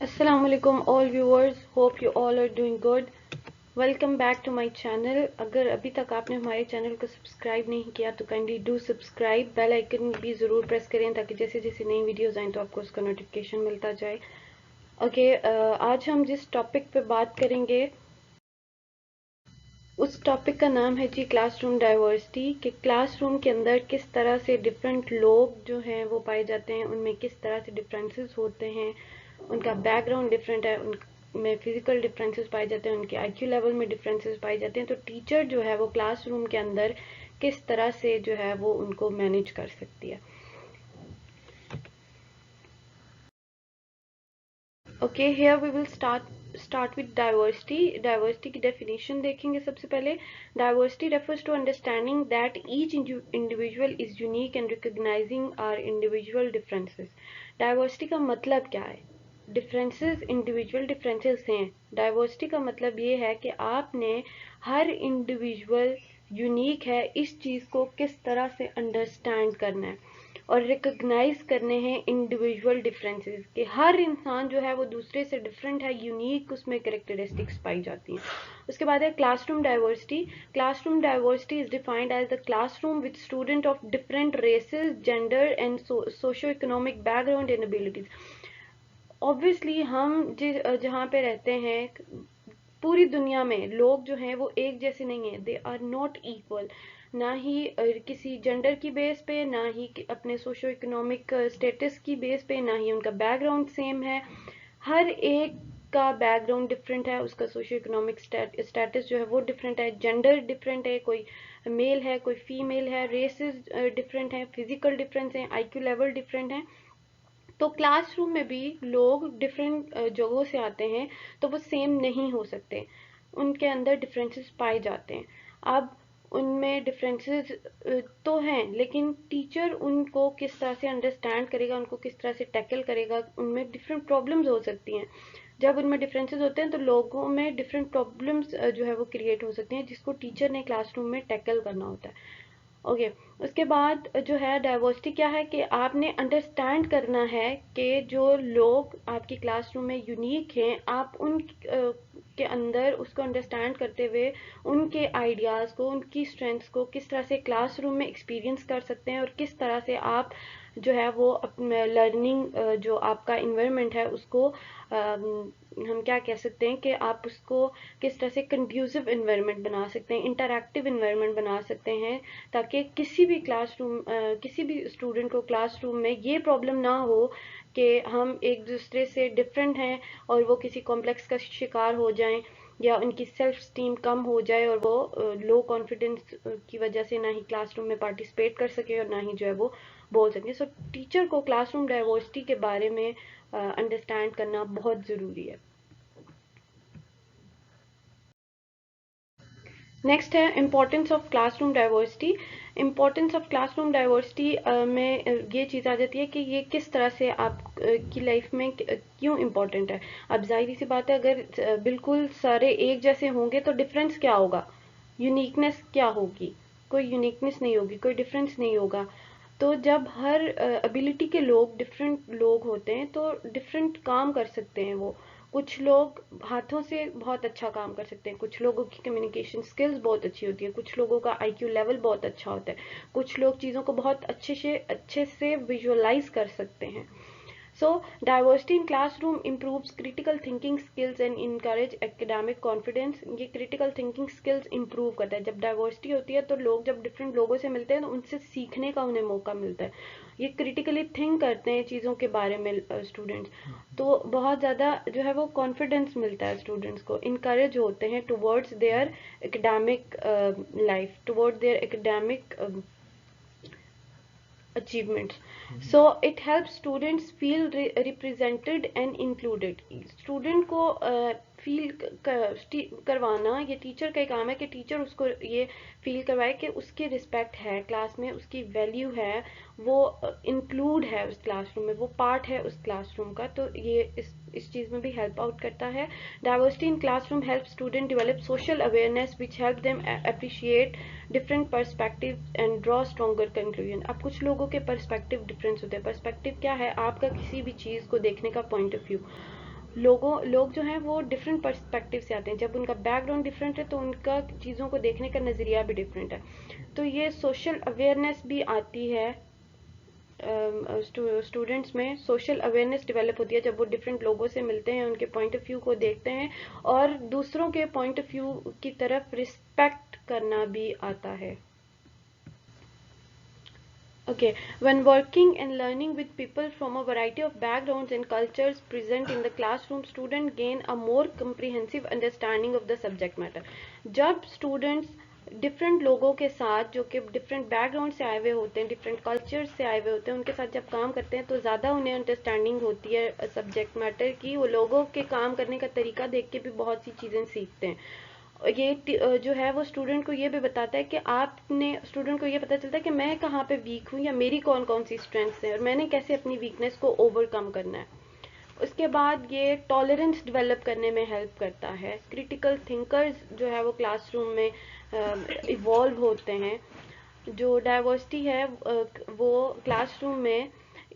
Assalamu alaikum all viewers, hope you all are doing good. Welcome back to my channel. अगर अभी तक आपने हमारे चैनल को सब्सक्राइब नहीं किया तो kindly do subscribe, bell icon भी ज़रूर प्रेस करें ताकि जैसे जैसे नई वीडियोस आएँ तो आपको उसका नोटिफिकेशन मिलता जाए। ओके, आज हम जिस टॉपिक पे बात करेंगे उस टॉपिक का नाम है जी क्लासरूम डाइवर्सिटी, कि क्लासरूम के अंदर किस तरह से डिफरेंट लोग जो हैं वो पाए जाते हैं, उनमें किस तरह से डिफरेंसेस होते हैं, उनका बैकग्राउंड डिफरेंट है, उनमें फिजिकल डिफरेंसेस पाए जाते हैं, उनके आईक्यू लेवल में डिफरेंसेस पाए जाते हैं। तो टीचर जो है वो क्लासरूम के अंदर किस तरह से जो है वो उनको मैनेज कर सकती है। Okay, here we will start with diversity की डेफिनेशन देखेंगे। सबसे पहले, diversity refers to understanding that each individual is unique and recognising our individual differences. Diversity का मतलब क्या है? डिफरेंसेस इंडिविजुअल डिफरेंसेस हैं। डाइवर्सिटी का मतलब ये है कि आपने हर इंडिविजुअल यूनिक है, इस चीज़ को किस तरह से अंडरस्टैंड करना है और रिकॉग्नाइज करने हैं इंडिविजुअल डिफरेंसेस, कि हर इंसान जो है वो दूसरे से डिफरेंट है, यूनिक उसमें कैरेक्टरिस्टिक्स पाई जाती हैं। उसके बाद है classroom diversity. Classroom diversity is defined as the classroom with student of different races, gender and socio economic background and abilities. Obviously हम जहाँ पे रहते हैं, पूरी दुनिया में लोग जो हैं वो एक जैसे नहीं हैं, दे आर नॉट इक्वल। ना ही किसी जेंडर की बेस पे, ना ही अपने सोशो इकोनॉमिक स्टेटस की बेस पे, ना ही उनका बैकग्राउंड सेम है। हर एक का बैकग्राउंड डिफरेंट है, उसका सोशो इकोनॉमिक स्टेटस जो है वो डिफरेंट है, जेंडर डिफरेंट है, कोई मेल है कोई फीमेल है, रेसेस डिफरेंट हैं, फिजिकल डिफरेंस हैं, आईक्यू लेवल डिफरेंट है। तो क्लासरूम में भी लोग डिफरेंट जगहों से आते हैं, तो वो सेम नहीं हो सकते, उनके अंदर डिफरेंसेस पाए जाते हैं। अब उनमें डिफरेंसेस तो हैं, लेकिन टीचर उनको किस तरह से अंडरस्टैंड करेगा, उनको किस तरह से टैकल करेगा, उनमें डिफरेंट प्रॉब्लम्स हो सकती हैं। जब उनमें डिफरेंसेस होते हैं तो लोगों में डिफरेंट प्रॉब्लम्स जो है वो क्रिएट हो सकती हैं, जिसको टीचर ने क्लासरूम में टैकल करना होता है। ओके, उसके बाद जो है डाइवर्सिटी क्या है, कि आपने अंडरस्टैंड करना है कि जो लोग आपकी क्लासरूम में यूनिक हैं, आप उन के अंदर उसको अंडरस्टैंड करते हुए उनके आइडियाज़ को, उनकी स्ट्रेंथ्स को किस तरह से क्लासरूम में एक्सपीरियंस कर सकते हैं, और किस तरह से आप जो है वो अपने लर्निंग जो आपका इन्वायरमेंट है उसको हम क्या कह सकते हैं कि आप उसको किस तरह से कंड्यूसिव इन्वायरमेंट बना सकते हैं, इंटरैक्टिव इन्वायरमेंट बना सकते हैं, ताकि किसी भी स्टूडेंट को क्लासरूम में ये प्रॉब्लम ना हो कि हम एक दूसरे से डिफरेंट हैं और वो किसी कॉम्प्लेक्स का शिकार हो जाएं, या उनकी सेल्फ स्टीम कम हो जाए और वो लो कॉन्फिडेंस की वजह से ना ही क्लासरूम में पार्टिसिपेट कर सके और ना ही जो है वो बोल सके। सो टीचर को क्लासरूम डाइवर्सिटी के बारे में अंडरस्टैंड करना बहुत ज़रूरी है। नेक्स्ट है importance of classroom diversity. Importance of classroom diversity में ये चीज़ आ जाती है कि ये किस तरह से आप की लाइफ में क्यों इम्पोर्टेंट है। अब जाहिर सी बात है, अगर बिल्कुल सारे एक जैसे होंगे तो डिफरेंस क्या होगा, यूनिकनेस क्या होगी? कोई यूनिकनेस नहीं होगी, कोई डिफरेंस नहीं होगा। तो जब हर एबिलिटी के लोग डिफरेंट लोग होते हैं तो डिफरेंट काम कर सकते हैं वो। कुछ लोग हाथों से बहुत अच्छा काम कर सकते हैं, कुछ लोगों की कम्युनिकेशन स्किल्स बहुत अच्छी होती है, कुछ लोगों का आईक्यू लेवल बहुत अच्छा होता है, कुछ लोग चीज़ों को बहुत अच्छे से विजुअलाइज कर सकते हैं। So, diversity in classroom improves critical thinking skills and encourage academic confidence. ये critical thinking skills improve करता है। जब diversity होती है तो लोग जब different लोगों से मिलते हैं तो उनसे सीखने का उन्हें मौका मिलता है। ये critically think करते हैं चीज़ों के बारे में students, तो बहुत ज़्यादा जो है वो confidence मिलता है students को, encourage होते हैं towards their academic life, towards their academic achievements. So it helps students feel represented and included. Student को फील करवाना ये टीचर का ही काम है, कि टीचर उसको ये फील करवाए कि उसकी रिस्पेक्ट है क्लास में, उसकी वैल्यू है, वो इंक्लूड है उस क्लासरूम में, वो पार्ट है उस क्लासरूम का। तो ये इस चीज़ में भी हेल्प आउट करता है। Diversity in classroom help student develop social awareness which help them appreciate different perspective and draw stronger conclusion. अब कुछ लोगों के पर्सपेक्टिव डिफरेंस होते हैं। पर्सपेक्टिव क्या है? आपका किसी भी चीज़ को देखने का पॉइंट ऑफ व्यू। लोग जो हैं वो डिफरेंट पर्सपेक्टिव से आते हैं। जब उनका बैकग्राउंड डिफरेंट है तो उनका चीज़ों को देखने का नज़रिया भी डिफरेंट है। तो ये सोशल अवेयरनेस भी आती है, स्टूडेंट्स में सोशल अवेयरनेस डेवलप होती है जब वो डिफरेंट लोगों से मिलते हैं, उनके पॉइंट ऑफ व्यू को देखते हैं और दूसरों के पॉइंट ऑफ व्यू की तरफ रिस्पेक्ट करना भी आता है। Okay, when working and learning with people from a variety of backgrounds and cultures present in the classroom, students gain a more comprehensive understanding of the subject matter. जब students different लोगों के साथ जो कि डिफरेंट बैकग्राउंड से आए हुए होते हैं, डिफरेंट कल्चर से आए हुए होते हैं, उनके साथ जब काम करते हैं तो ज़्यादा उन्हें अंडरस्टैंडिंग होती है सब्जेक्ट मैटर की। वो लोगों के काम करने का तरीका देख के भी बहुत सी चीज़ें सीखते हैं। ये जो है वो स्टूडेंट को ये भी बताता है कि आपने स्टूडेंट को ये पता चलता है कि मैं कहाँ पे वीक हूँ या मेरी कौन कौन सी स्ट्रेंथ्स हैं और मैंने कैसे अपनी वीकनेस को ओवरकम करना है। उसके बाद ये टॉलरेंस डेवलप करने में हेल्प करता है। क्रिटिकल थिंकर्स जो है वो क्लासरूम में इवॉल्व होते हैं। जो डाइवर्सिटी है वो क्लासरूम में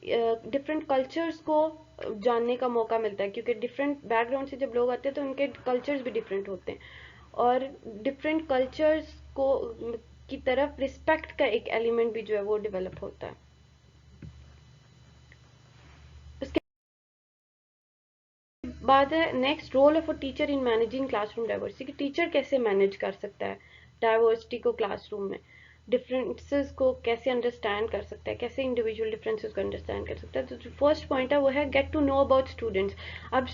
डिफरेंट कल्चर्स को जानने का मौका मिलता है, क्योंकि डिफरेंट बैकग्राउंड से जब लोग आते हैं तो उनके कल्चर्स भी डिफरेंट होते हैं और डिफरेंट कल्चर्स को की तरफ रिस्पेक्ट का एक एलिमेंट भी जो है वो डेवलप होता है। उसके बाद है next, role of a teacher in managing classroom diversity. Teacher कैसे मैनेज कर सकता है डाइवर्सिटी को क्लासरूम में, डिफरेंसेस को कैसे अंडरस्टैंड कर सकता है, कैसे इंडिविजुअल डिफरेंसेस को अंडरस्टैंड कर सकता है। तो जो फर्स्ट पॉइंट है वो है get to know about students. अब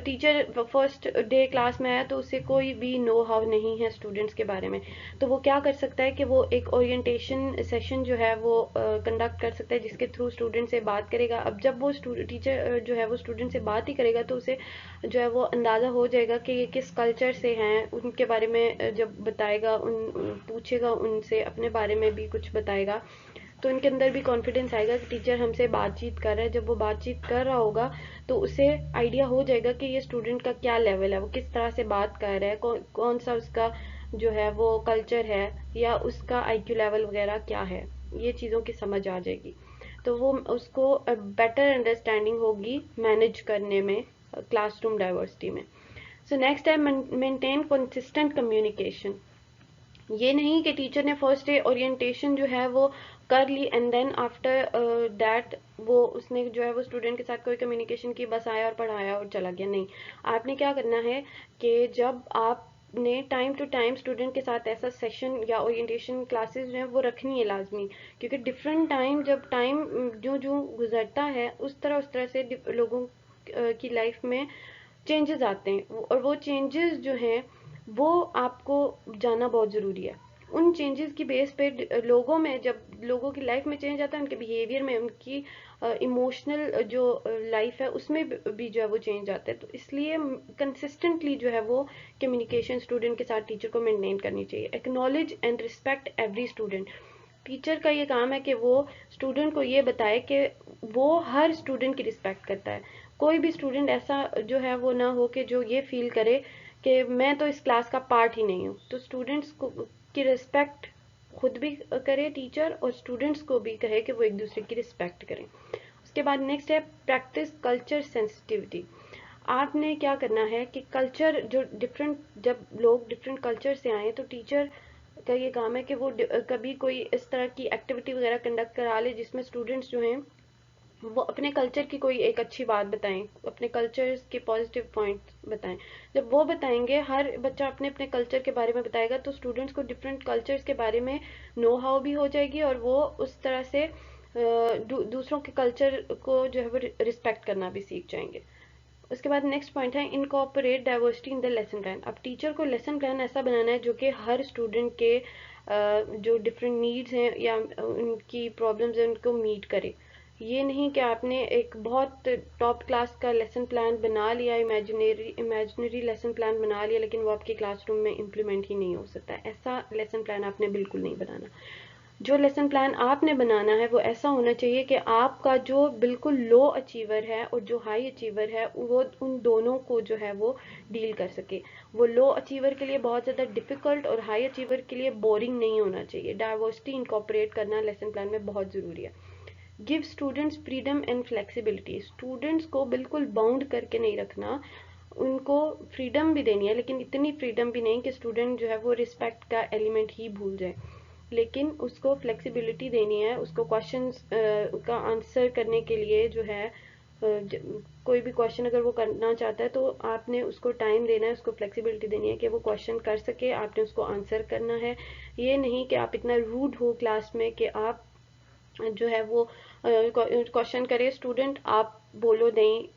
टीचर फर्स्ट डे क्लास में आया तो उसे कोई भी नो हाउ नहीं है स्टूडेंट्स के बारे में, तो वो क्या कर सकता है कि वो एक ओरिएंटेशन सेशन जो है वो कंडक्ट कर सकता है जिसके थ्रू स्टूडेंट से बात करेगा। अब जब वो टीचर जो है वो स्टूडेंट से बात ही करेगा तो उसे जो है वो अंदाज़ा हो जाएगा कि ये किस कल्चर से हैं, उनके बारे में जब बताएगा, पूछेगा उनसे अपने बारे में भी कुछ बताएगा तो उनके अंदर भी कॉन्फिडेंस आएगा कि टीचर हमसे बातचीत कर रहा है। जब वो बातचीत कर रहा होगा तो उसे आइडिया हो जाएगा कि ये स्टूडेंट का क्या लेवल है, वो किस तरह से बात कर रहा है, कौन सा उसका जो है वो कल्चर है या उसका आईक्यू लेवल वगैरह क्या है, ये चीज़ों की समझ आ जाएगी। तो वो उसको बेटर अंडरस्टैंडिंग होगी मैनेज करने में क्लासरूम डाइवर्सिटी में। सो नेक्स्ट है मेंटेन कंसिस्टेंट कम्युनिकेशन। ये नहीं कि टीचर ने फर्स्ट डे ओरिएंटेशन जो है वो कर ली एंड देन आफ्टर दैट वो उसने जो है वो स्टूडेंट के साथ कोई कम्युनिकेशन की, बस आया और पढ़ाया और चला गया। नहीं, आपने क्या करना है कि जब आपने टाइम टू टाइम स्टूडेंट के साथ ऐसा सेशन या ओरिएंटेशन क्लासेस जो है वो रखनी है लाजमी, क्योंकि डिफरेंट टाइम जब टाइम जो जो गुजरता है उस तरह से लोगों की लाइफ में चेंजेस आते हैं और वो चेंजेस जो हैं वो आपको जानना बहुत ज़रूरी है। उन चेंजेस की बेस पे लोगों में, जब लोगों की लाइफ में चेंज आता है, उनके बिहेवियर में, उनकी इमोशनल जो लाइफ है उसमें भी जो है वो चेंज आता है। तो इसलिए कंसिस्टेंटली जो है वो कम्युनिकेशन स्टूडेंट के साथ टीचर को मेंटेन करनी चाहिए। Acknowledge and respect every student. Teacher का ये काम है कि वो स्टूडेंट को ये बताए कि वो हर स्टूडेंट की रिस्पेक्ट करता है। कोई भी स्टूडेंट ऐसा जो है वो ना हो कि जो ये फील करे कि मैं तो इस क्लास का पार्ट ही नहीं हूँ। तो स्टूडेंट्स को की रिस्पेक्ट खुद भी करे टीचर और स्टूडेंट्स को भी कहे कि वो एक दूसरे की रिस्पेक्ट करें। उसके बाद नेक्स्ट है प्रैक्टिस कल्चर सेंसिटिविटी। आपने क्या करना है कि कल्चर जो डिफरेंट, जब लोग डिफरेंट कल्चर से आए तो टीचर का ये काम है कि वो कभी कोई इस तरह की एक्टिविटी वगैरह कंडक्ट करा ले जिसमें स्टूडेंट्स जो हैं वो अपने कल्चर की कोई एक अच्छी बात बताएं, अपने कल्चर के पॉजिटिव पॉइंट बताएं। जब वो बताएंगे, हर बच्चा अपने अपने कल्चर के बारे में बताएगा तो स्टूडेंट्स को डिफरेंट कल्चर्स के बारे में नो हाउ भी हो जाएगी और वो उस तरह से दूसरों के कल्चर को जो है वो रिस्पेक्ट करना भी सीख जाएंगे। उसके बाद नेक्स्ट पॉइंट है incorporate diversity in the lesson plan. अब टीचर को लेसन प्लान ऐसा बनाना है जो कि हर स्टूडेंट के जो डिफरेंट नीड्स हैं या उनकी प्रॉब्लम्स हैं उनको मीट करे। ये नहीं कि आपने एक बहुत टॉप क्लास का लेसन प्लान बना लिया, इमेजिनरी लेसन प्लान बना लिया, लेकिन वो आपके क्लासरूम में इम्प्लीमेंट ही नहीं हो सकता। ऐसा लेसन प्लान आपने बिल्कुल नहीं बनाना। जो लेसन प्लान आपने बनाना है वो ऐसा होना चाहिए कि आपका जो बिल्कुल लो अचीवर है और जो हाई अचीवर है वो उन दोनों को जो है वो डील कर सके। वो लो अचीवर के लिए बहुत ज़्यादा डिफिकल्ट और हाई अचीवर के लिए बोरिंग नहीं होना चाहिए। डाइवर्सिटी इनकॉर्पोरेट करना लेसन प्लान में बहुत ज़रूरी है। Give students freedom and flexibility, students को बिल्कुल बाउंड करके नहीं रखना, उनको फ्रीडम भी देनी है, लेकिन इतनी फ्रीडम भी नहीं कि स्टूडेंट जो है वो रिस्पेक्ट का एलिमेंट ही भूल जाए, लेकिन उसको फ्लेक्सिबिलिटी देनी है, उसको क्वेश्चंस का आंसर करने के लिए जो है कोई भी क्वेश्चन अगर वो करना चाहता है तो आपने उसको टाइम देना है, उसको फ्लेक्सिबिलिटी देनी है कि वो क्वेश्चन कर सके, आपने उसको आंसर करना है। ये नहीं कि आप इतना रूड हो क्लास में कि आप जो है वो क्वेश्चन करे स्टूडेंट, आप बोलो नहीं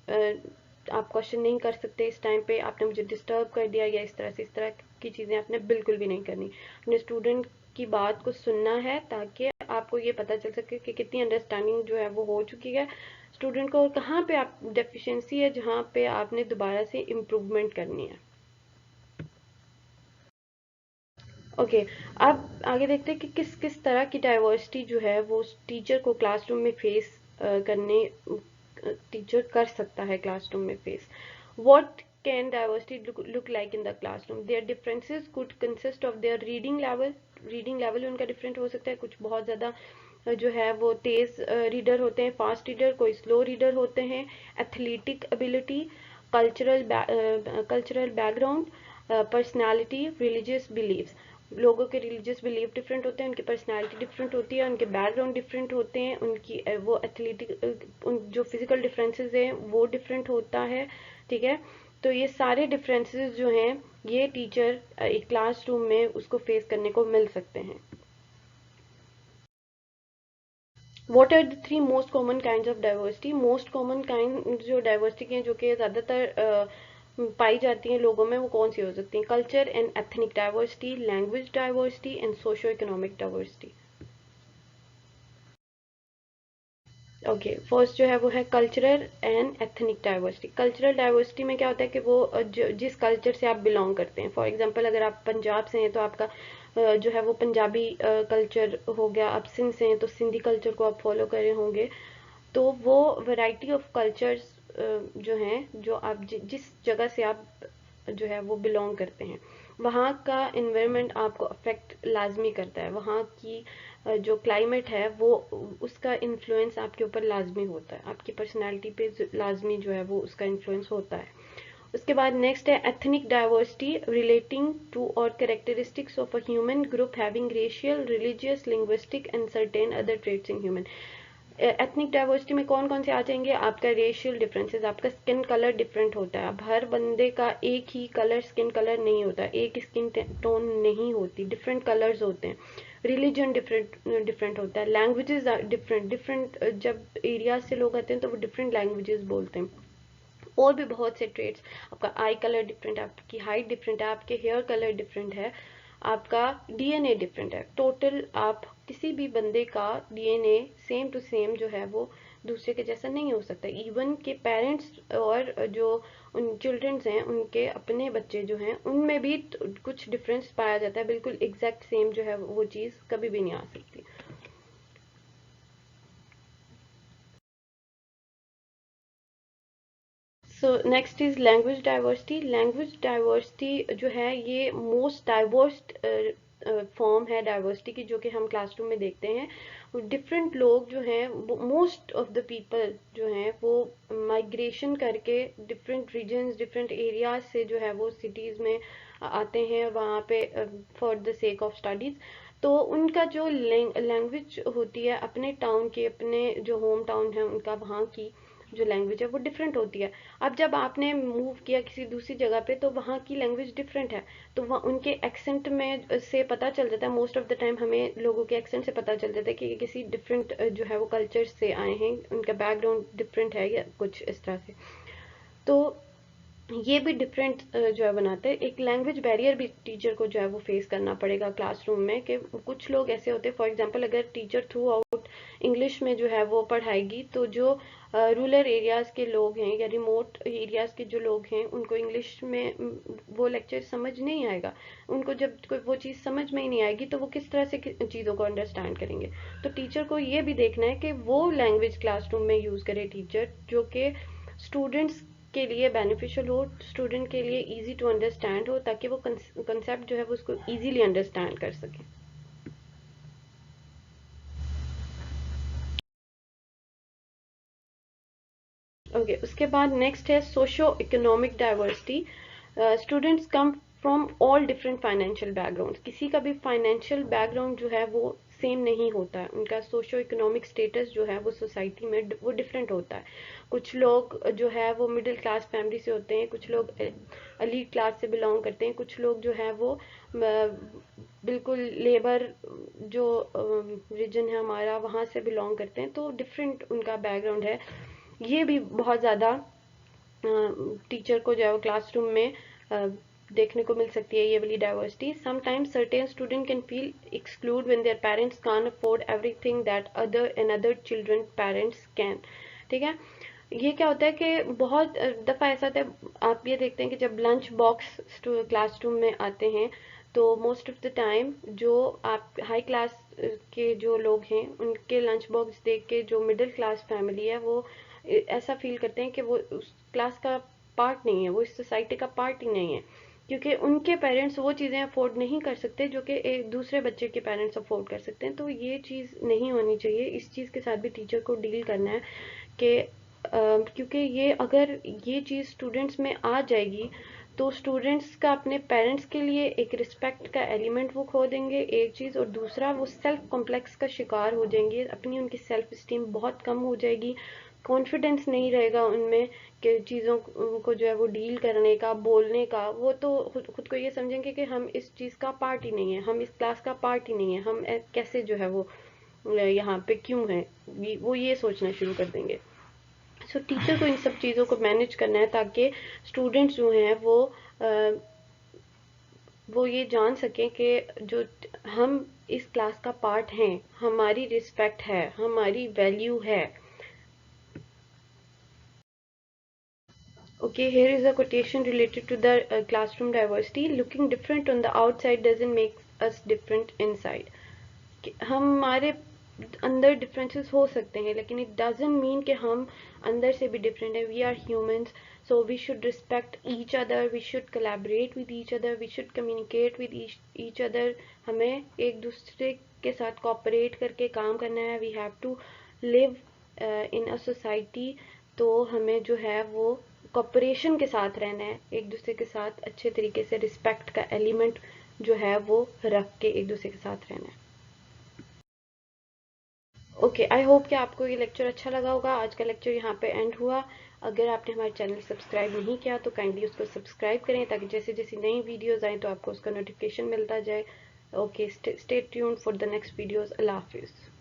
आप क्वेश्चन नहीं कर सकते इस टाइम पे, आपने मुझे डिस्टर्ब कर दिया, या इस तरह से, इस तरह की चीज़ें आपने बिल्कुल भी नहीं करनी। अपने स्टूडेंट की बात को सुनना है ताकि आपको ये पता चल सके कि कितनी अंडरस्टैंडिंग जो है वो हो चुकी है स्टूडेंट को, और कहाँ पे आप डेफिशिएंसी है जहाँ पे आपने दोबारा से इम्प्रूवमेंट करनी है। ओके अब आगे देखते हैं कि किस किस तरह की डाइवर्सिटी जो है वो टीचर को क्लासरूम में फेस करने टीचर कर सकता है क्लासरूम में face. What can diversity look like in the classroom, there differences could consist of their reading level उनका डिफरेंट हो सकता है, कुछ बहुत ज़्यादा जो है वो तेज रीडर होते हैं, फास्ट रीडर, कोई स्लो रीडर होते हैं, athletic ability, cultural background, personality, religious beliefs, लोगों के रिलीजियस बिलीफ डिफरेंट होते हैं, उनकी पर्सनालिटी डिफरेंट होती है, उनके बैकग्राउंड डिफरेंट होते हैं, उनकी वो एथलेटिक जो फिजिकल डिफरेंसेस हैं वो डिफरेंट होता है, ठीक है। तो ये सारे डिफरेंसेस जो हैं ये टीचर एक क्लासरूम में उसको फेस करने को मिल सकते हैं। What are the three most common kinds of diversity? Most common kind जो diversity की हैं जो कि ज़्यादातर पाई जाती हैं लोगों में, वो कौन सी हो सकती हैं? Culture and ethnic diversity, language diversity and socio economic diversity. Okay first जो है वो है cultural and ethnic diversity. Cultural diversity में क्या होता है कि वो जिस कल्चर से आप बिलोंग करते हैं, फॉर एग्जांपल अगर आप पंजाब से हैं तो आपका जो है वो पंजाबी कल्चर हो गया, आप सिंध से हैं तो सिंधी कल्चर को आप फॉलो कर रहे होंगे। तो वो वैरायटी ऑफ कल्चर्स जो हैं, जो आप जिस जगह से आप जो है वो बिलोंग करते हैं, वहाँ का इन्वायरमेंट आपको अफेक्ट लाजमी करता है, वहाँ की जो क्लाइमेट है वो उसका इन्फ्लुएंस आपके ऊपर लाजमी होता है, आपकी पर्सनैलिटी पे लाजमी जो है वो उसका इन्फ्लुएंस होता है। उसके बाद नेक्स्ट है एथनिक डाइवर्सिटी, रिलेटिंग टू और characteristics of a human group having racial, religious, linguistic and certain other traits in human. Ethnic diversity में कौन कौन से आ जाएंगे? आपका रेशियल डिफरेंसेस, आपका स्किन कलर डिफरेंट होता है, अब हर बंदे का एक ही कलर स्किन कलर नहीं होता, एक स्किन टोन नहीं होती, डिफरेंट कलर्स होते हैं। रिलीजन डिफरेंट डिफरेंट होता है, लैंग्वेजेस डिफरेंट डिफरेंट, जब एरिया से लोग आते हैं तो वो डिफरेंट लैंग्वेजेस बोलते हैं। और भी बहुत से ट्रेड्स, आपका आई कलर डिफरेंट है, आपकी हाइट डिफरेंट है, आपके हेयर कलर डिफरेंट है, आपका डीएनए डिफरेंट है। टोटल आप किसी भी बंदे का डीएनए सेम टू सेम जो है वो दूसरे के जैसा नहीं हो सकता, इवन के पेरेंट्स और जो उन चिल्ड्रंस हैं उनके अपने बच्चे जो हैं उनमें भी कुछ डिफरेंस पाया जाता है, बिल्कुल एग्जैक्ट सेम जो है वो चीज़ कभी भी नहीं आ सकती। So next is language diversity. Language diversity जो है ये मोस्ट डाइवर्स फॉर्म है डाइवर्सिटी की, जो कि हम क्लासरूम में देखते हैं। डिफरेंट लोग जो हैं, मोस्ट ऑफ द पीपल जो हैं वो माइग्रेशन करके डिफरेंट रीजन्स, डिफरेंट एरियाज से जो है वो सिटीज़ में आते हैं वहाँ पे for the sake of studies. तो उनका जो लैंग्वेज होती है अपने टाउन की, अपने जो होम टाउन है उनका, वहाँ की जो लैंग्वेज है वो डिफरेंट होती है। अब जब आपने मूव किया किसी दूसरी जगह पे तो वहाँ की लैंग्वेज डिफरेंट है, तो वहाँ उनके एक्सेंट में से पता चल जाता है, मोस्ट ऑफ द टाइम हमें लोगों के एक्सेंट से पता चल जाता है कि ये किसी डिफरेंट जो है वो कल्चर से आए हैं, उनका बैकग्राउंड डिफरेंट है या कुछ इस तरह से। तो ये भी डिफरेंट जो है बनाते हैं। एक लैंग्वेज बैरियर भी टीचर को जो है वो फेस करना पड़ेगा क्लासरूम में, कि कुछ लोग ऐसे होते हैं, फॉर एग्जांपल अगर टीचर थ्रू आउट इंग्लिश में जो है वो पढ़ाएगी तो जो रूरल एरियाज के लोग हैं या रिमोट एरियाज के जो लोग हैं उनको इंग्लिश में वो लेक्चर समझ नहीं आएगा, उनको जब कोई वो चीज़ समझ में ही नहीं आएगी तो वो किस तरह से चीज़ों को अंडरस्टैंड करेंगे। तो टीचर को ये भी देखना है कि वो लैंग्वेज क्लासरूम में यूज़ करे टीचर जो कि स्टूडेंट्स के लिए बेनिफिशियल हो, स्टूडेंट के लिए इजी टू अंडरस्टैंड हो, ताकि वो कंसेप्ट जो है वो उसको इजीली अंडरस्टैंड कर सके। ओके, उसके बाद नेक्स्ट है socio economic diversity. Students come from all different financial background. किसी का भी फाइनेंशियल बैकग्राउंड जो है वो सेम नहीं होता है, उनका सोशो इकोनॉमिक स्टेटस जो है वो सोसाइटी में वो डिफरेंट होता है। कुछ लोग जो है वो मिडिल क्लास फैमिली से होते हैं, कुछ लोग एलीट क्लास से बिलोंग करते हैं, कुछ लोग जो है वो बिल्कुल लेबर जो रीजन है हमारा वहाँ से बिलोंग करते हैं, तो डिफरेंट उनका बैकग्राउंड है। ये भी बहुत ज़्यादा टीचर को जो है वो क्लासरूम में देखने को मिल सकती है, ये वाली diversity. Sometimes certain student can feel exclude when their parents can't afford everything that other children parents can. ठीक है, ये क्या होता है कि बहुत दफ़ा ऐसा होता है, आप ये देखते हैं कि जब लंच बॉक्स क्लासरूम में आते हैं तो मोस्ट ऑफ द टाइम जो आप हाई क्लास के जो लोग हैं उनके लंच बॉक्स देख के जो मिडिल क्लास फैमिली है वो ऐसा फील करते हैं कि वो उस क्लास का पार्ट नहीं है, वो इस सोसाइटी का पार्ट ही नहीं है, क्योंकि उनके पेरेंट्स वो चीज़ें अफोर्ड नहीं कर सकते जो कि एक दूसरे बच्चे के पेरेंट्स अफोर्ड कर सकते हैं। तो ये चीज़ नहीं होनी चाहिए, इस चीज़ के साथ भी टीचर को डील करना है कि क्योंकि ये अगर ये चीज़ स्टूडेंट्स में आ जाएगी तो स्टूडेंट्स का अपने पेरेंट्स के लिए एक रिस्पेक्ट का एलिमेंट वो खो देंगे, एक चीज़, और दूसरा वो सेल्फ कॉम्प्लेक्स का शिकार हो जाएंगे, अपनी उनकी सेल्फ इस्टीम बहुत कम हो जाएगी, कॉन्फिडेंस नहीं रहेगा उनमें कि चीज़ों को जो है वो डील करने का, बोलने का। वो तो खुद को ये समझेंगे कि हम इस चीज़ का पार्ट ही नहीं है, हम इस क्लास का पार्ट ही नहीं है, हम कैसे जो है वो यहाँ पे क्यों है, वो ये सोचना शुरू कर देंगे। सो टीचर को इन सब चीज़ों को मैनेज करना है ताकि स्टूडेंट्स जो हैं वो ये जान सकें कि जो हम इस क्लास का पार्ट हैं, हमारी रिस्पेक्ट है, हमारी वैल्यू है। Okay, here is a quotation related to the classroom diversity. Looking different on the outside doesn't make us different inside. हमारे अंदर डिफरेंसेस हो सकते हैं लेकिन इट डजंट मीन कि हम अंदर से भी डिफरेंट है। We are humans, so we should respect each other, we should collaborate with each other, we should communicate with each other. हमें एक दूसरे के साथ कोऑपरेट करके काम करना है। We have to live in a society, तो हमें जो है वो कोऑपरेशन के साथ रहना है, एक दूसरे के साथ अच्छे तरीके से रिस्पेक्ट का एलिमेंट जो है वो रख के एक दूसरे के साथ रहना है। ओके, आई होप कि आपको ये लेक्चर अच्छा लगा होगा। आज का लेक्चर यहाँ पे एंड हुआ। अगर आपने हमारे चैनल सब्सक्राइब नहीं किया तो काइंडली उसको सब्सक्राइब करें ताकि जैसे जैसी नई वीडियोस आए तो आपको उसका नोटिफिकेशन मिलता जाए। Okay, stay tuned for the next videos. अल्लाह हाफिज़।